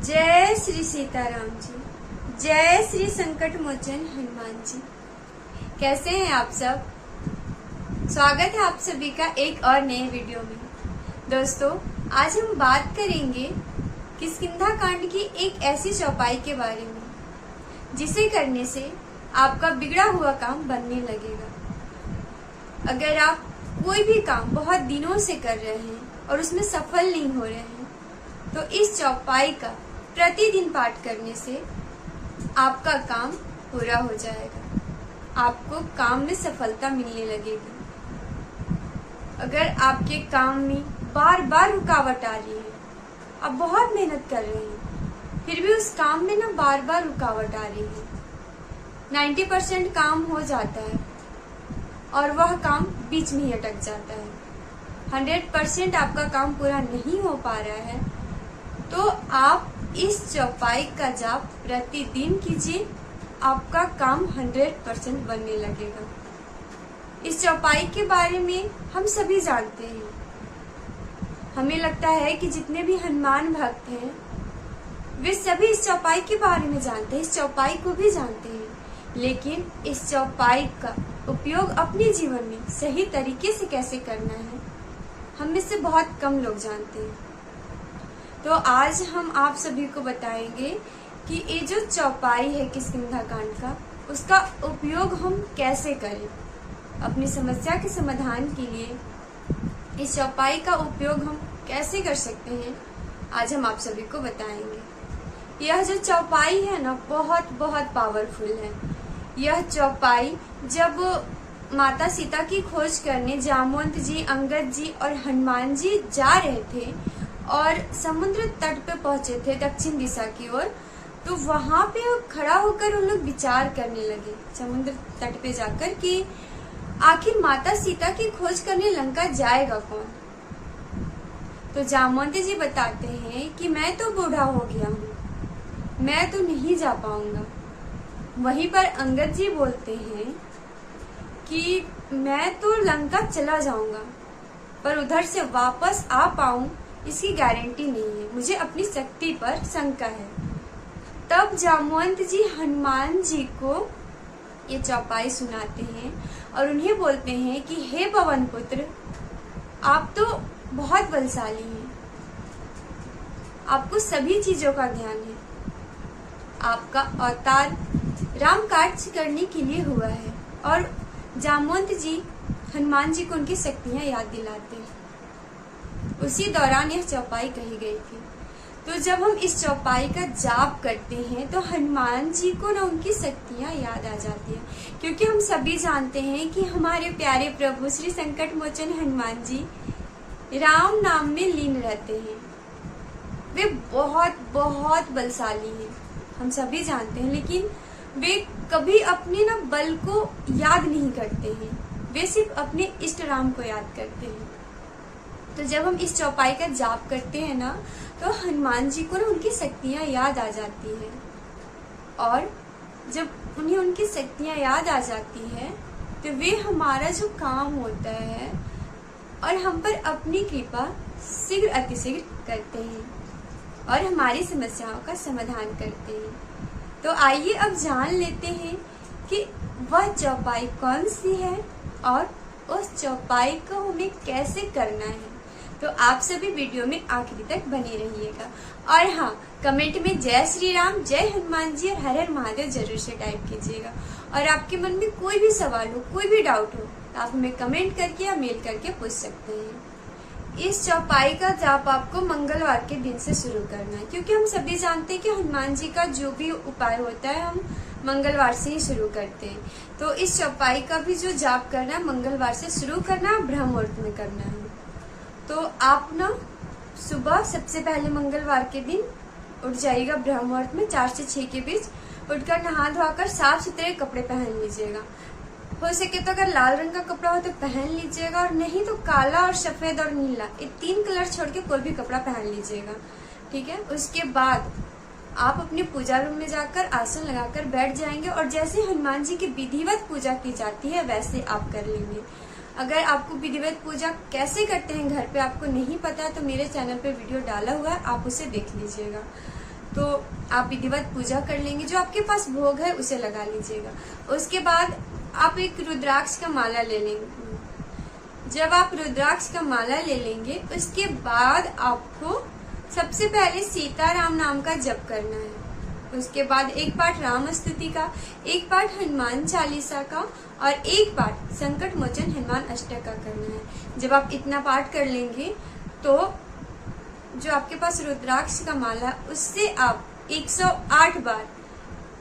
जय श्री सीताराम जी, जय श्री संकट मोचन हनुमान जी। कैसे हैं आप सब? स्वागत है आप सभी का एक और नए वीडियो में। दोस्तों, आज हम बात करेंगे किष्किंधा कांड की एक ऐसी चौपाई के बारे में जिसे करने से आपका बिगड़ा हुआ काम बनने लगेगा। अगर आप कोई भी काम बहुत दिनों से कर रहे हैं और उसमें सफल नहीं हो रहे हैं, तो इस चौपाई का प्रतिदिन पाठ करने से आपका काम पूरा हो जाएगा, आपको काम में सफलता मिलने लगेगी। अगर आपके काम में बार बार रुकावट आ रही है, आप बहुत मेहनत कर रहे हैं, फिर भी उस काम में ना बार बार रुकावट आ रही है, 90% काम हो जाता है और वह काम बीच में ही अटक जाता है, 100% आपका काम पूरा नहीं हो पा रहा है, तो आप इस चौपाई का जाप प्रतिदिन कीजिए, आपका काम 100% बनने लगेगा। इस चौपाई के बारे में हम सभी जानते हैं। हमें लगता है कि जितने भी हनुमान भक्त हैं वे सभी इस चौपाई के बारे में जानते हैं, इस चौपाई को भी जानते हैं, लेकिन इस चौपाई का उपयोग अपने जीवन में सही तरीके से कैसे करना है, हम में से बहुत कम लोग जानते हैं। तो आज हम आप सभी को बताएंगे कि ये जो चौपाई है किष्किंधा कांड का, उसका उपयोग हम कैसे करें अपनी समस्या के समाधान के लिए। इस चौपाई का उपयोग हम कैसे कर सकते हैं, आज हम आप सभी को बताएंगे। यह जो चौपाई है ना, बहुत बहुत पावरफुल है। यह चौपाई जब माता सीता की खोज करने जामवंत जी, अंगद जी और हनुमान जी जा रहे थे और समुद्र तट पे पहुंचे थे दक्षिण दिशा की ओर, तो वहां पे खड़ा होकर उन लोग विचार करने लगे समुद्र तट पे जाकर कि आखिर माता सीता की खोज करने लंका जाएगा कौन। तो जामवंत जी बताते हैं कि मैं तो बूढ़ा हो गया हूँ, मैं तो नहीं जा पाऊंगा। वहीं पर अंगद जी बोलते हैं कि मैं तो लंका चला जाऊंगा, पर उधर से वापस आ पाऊं इसकी गारंटी नहीं है, मुझे अपनी शक्ति पर शंका है। तब जामवंत जी हनुमान जी को ये चौपाई सुनाते हैं और उन्हें बोलते हैं कि हे पवन पुत्र, आप तो बहुत बलशाली हैं, आपको सभी चीजों का ज्ञान है, आपका अवतार राम कार्य करने के लिए हुआ है। और जामवंत जी हनुमान जी को उनकी शक्तियां याद दिलाते हैं। उसी दौरान यह चौपाई कही गई थी। तो जब हम इस चौपाई का जाप करते हैं तो हनुमान जी को ना उनकी शक्तियां याद आ जाती है, क्योंकि हम सभी जानते हैं कि हमारे प्यारे प्रभु श्री संकट मोचन हनुमान जी राम नाम में लीन रहते हैं। वे बहुत बहुत बलशाली हैं, हम सभी जानते हैं, लेकिन वे कभी अपने ना बल को याद नहीं करते हैं, वे सिर्फ अपने इष्ट राम को याद करते हैं। तो जब हम इस चौपाई का जाप करते हैं ना, तो हनुमान जी को ना उनकी शक्तियां याद आ जाती है, और जब उन्हें उनकी शक्तियां याद आ जाती है तो वे हमारा जो काम होता है और हम पर अपनी कृपा शीघ्र अतिशीघ्र करते हैं और हमारी समस्याओं का समाधान करते हैं। तो आइए अब जान लेते हैं कि वह चौपाई कौन सी है और उस चौपाई को हमें कैसे करना है। तो आप सभी वीडियो में आखिरी तक बने रहिएगा, और हाँ, कमेंट में जय श्री राम, जय हनुमान जी और हर हर महादेव जरूर से टाइप कीजिएगा। और आपके मन में कोई भी सवाल हो, कोई भी डाउट हो, तो आप हमें कमेंट करके या मेल करके पूछ सकते हैं। इस चौपाई का जाप आपको मंगलवार के दिन से शुरू करना है, क्योंकि हम सभी जानते हैं कि हनुमान जी का जो भी उपाय होता है हम मंगलवार से ही शुरू करते हैं। तो इस चौपाई का भी जो जाप करना है मंगलवार से शुरू करना है, ब्रह्म मुहूर्त में करना है। तो आप ना सुबह सबसे पहले मंगलवार के दिन उठ जाइएगा ब्रह्म मुहूर्त में 4 से 6 के बीच, उठकर नहा धोकर साफ सुथरे कपड़े पहन लीजिएगा। हो सके तो अगर लाल रंग का कपड़ा हो तो पहन लीजिएगा, और नहीं तो काला और सफेद और नीला, ये 3 कलर छोड़ के कोई भी कपड़ा पहन लीजिएगा, ठीक है। उसके बाद आप अपने पूजा रूम में जाकर आसन लगाकर बैठ जाएंगे, और जैसे हनुमान जी की विधिवत पूजा की जाती है वैसे आप कर लेंगे। अगर आपको विधिवत पूजा कैसे करते हैं घर पे आपको नहीं पता, तो मेरे चैनल पे वीडियो डाला हुआ है, आप उसे देख लीजिएगा। तो आप विधिवत पूजा कर लेंगे, जो आपके पास भोग है उसे लगा लीजिएगा। उसके बाद आप एक रुद्राक्ष का माला ले लेंगे। जब आप रुद्राक्ष का माला ले लेंगे उसके बाद आपको सबसे पहले सीताराम नाम का जप करना है। उसके बाद एक पाठ राम स्तुति का, एक पाठ हनुमान चालीसा का और एक पाठ संकट मोचन हनुमान अष्टक का करना है। जब आप इतना पाठ कर लेंगे तो जो आपके पास रुद्राक्ष का माला उससे आप 108 बार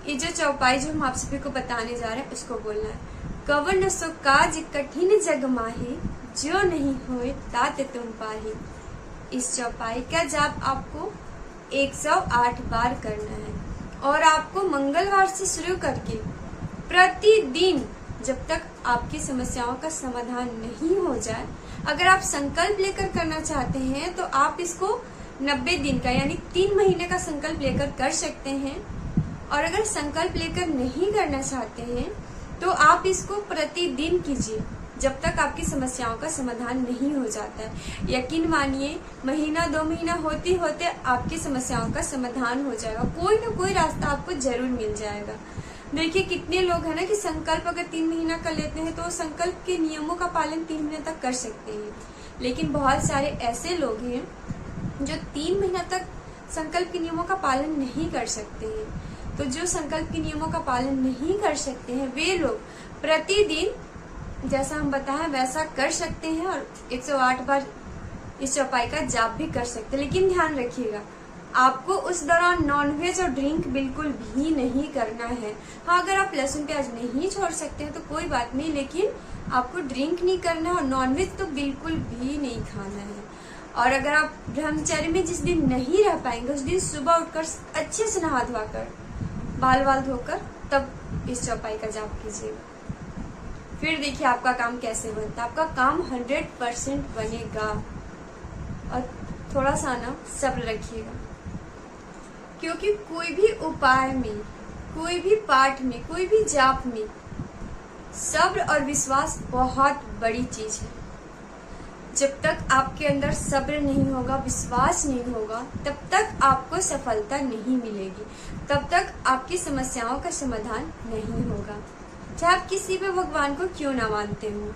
ये जो चौपाई जो हम आप सभी को बताने जा रहे हैं उसको बोलना है। कवन सो काज कठिन जग माही, जो नहीं होए तात तुम पाही। इस चौपाई का जाप आपको 108 बार करना है और आपको मंगलवार से शुरू करके प्रतिदिन जब तक आपकी समस्याओं का समाधान नहीं हो जाए, अगर आप संकल्प लेकर करना चाहते हैं तो आप इसको 90 दिन का यानी 3 महीने का संकल्प लेकर कर सकते हैं। और अगर संकल्प लेकर नहीं करना चाहते हैं तो आप इसको प्रतिदिन कीजिए जब तक आपकी समस्याओं का समाधान नहीं हो जाता है। यकीन मानिए महीना 2 महीना होते होते आपकी समस्याओं का समाधान हो जाएगा, कोई ना कोई रास्ता आपको जरूर मिल जाएगा। देखिए कितने लोग हैं ना कि संकल्प अगर 3 महीना कर लेते हैं तो संकल्प के नियमों का पालन 3 महीने तक कर सकते हैं, लेकिन बहुत सारे ऐसे लोग हैं जो 3 महीना तक संकल्प के नियमों का पालन नहीं कर सकते हैं। तो जो संकल्प के नियमों का पालन नहीं कर सकते हैं वे लोग प्रतिदिन जैसा हम बताएं वैसा कर सकते हैं और 108 बार इस चौपाई का जाप भी कर सकते हैं। लेकिन ध्यान रखिएगा आपको उस दौरान नॉनवेज और ड्रिंक बिल्कुल भी नहीं करना है। हाँ, अगर आप लहसुन प्याज नहीं छोड़ सकते हैं तो कोई बात नहीं, लेकिन आपको ड्रिंक नहीं करना है और नॉनवेज तो बिल्कुल भी नहीं खाना है। और अगर आप ब्रह्मचर्य में जिस दिन नहीं रह पाएंगे उस दिन सुबह उठकर अच्छे से नहा धोआ कर बाल वाल धोकर तब इस चौपाई का जाप कीजिएगा। फिर देखिए आपका काम कैसे बनता है। आपका काम 100% बनेगा। और थोड़ा सा ना सब्र रखिएगा, क्योंकि कोई भी उपाय में, कोई भी पाठ में, कोई भी जाप में सब्र और विश्वास बहुत बड़ी चीज है। जब तक आपके अंदर सब्र नहीं होगा, विश्वास नहीं होगा, तब तक आपको सफलता नहीं मिलेगी, तब तक आपकी समस्याओं का समाधान नहीं होगा, चाहे आप किसी भी भगवान को क्यों ना मानते हो।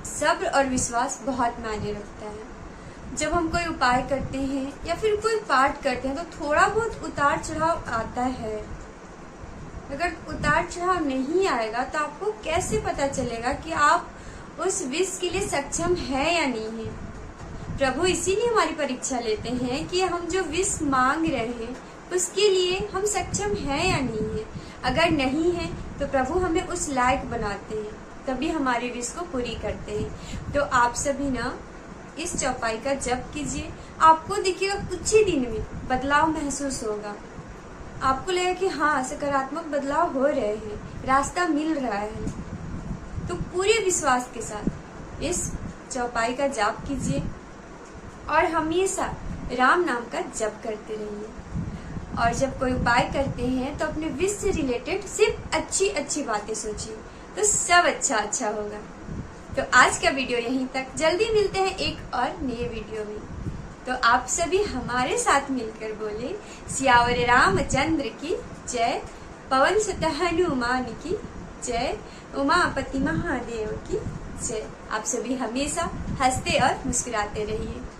सब्र और विश्वास बहुत मायने रखता है। जब हम कोई उपाय करते हैं या फिर कोई पाठ करते हैं तो थोड़ा बहुत उतार चढ़ाव आता है। अगर उतार चढ़ाव नहीं आएगा तो आपको कैसे पता चलेगा कि आप उस विष के लिए सक्षम है या नहीं है। प्रभु इसीलिए हमारी परीक्षा लेते हैं कि हम जो विष मांग रहे हैं उसके लिए हम सक्षम है या नहीं है। अगर नहीं है तो प्रभु हमें उस लायक बनाते हैं, तभी हमारे विष को पूरी करते हैं। तो आप सभी ना इस चौपाई का जप कीजिए। आपको देखिएगा कुछ ही दिन में बदलाव महसूस होगा। आपको लगेगा कि हाँ सकारात्मक बदलाव हो रहे हैं, रास्ता मिल रहा है। तो पूरे विश्वास के साथ इस चौपाई का जाप कीजिए और हमेशा राम नाम का जप करते रहिए। और जब कोई उपाय करते हैं तो अपने विष से रिलेटेड सिर्फ अच्छी अच्छी बातें सोचिए, तो सब अच्छा होगा। तो आज का वीडियो यहीं तक, जल्दी मिलते हैं एक और नए वीडियो में। तो आप सभी हमारे साथ मिलकर बोले सियावर रामचंद्र की जय, पवन सुत हनुमान की जय, उमापति महादेव की जय। आप सभी हमेशा हंसते और मुस्कुराते रहिए।